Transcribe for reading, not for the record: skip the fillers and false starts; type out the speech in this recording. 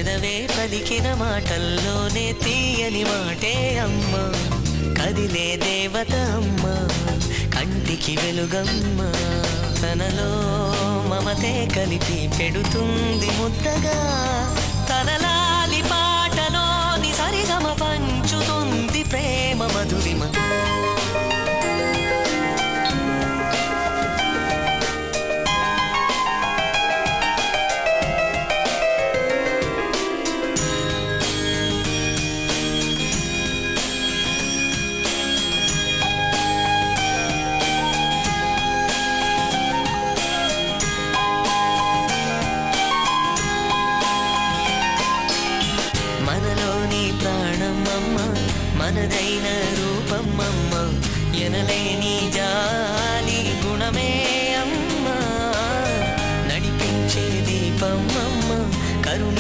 పెదవే పలికిన మాటల్లోనే తీయని మాటే అమ్మ, కదిలే దేవత అమ్మ, కంటికి వెలుగమ్మ, తనలో మమతే కలిపి పెడుతుంది ముద్దగా, తనలాలి పాటలోని సరిగమ పంచుతుంది ప్రేమ మధురిమ. మనలోని ప్రాణమమ్మ, మనదైన రూపమమ్మ, ఎనలేని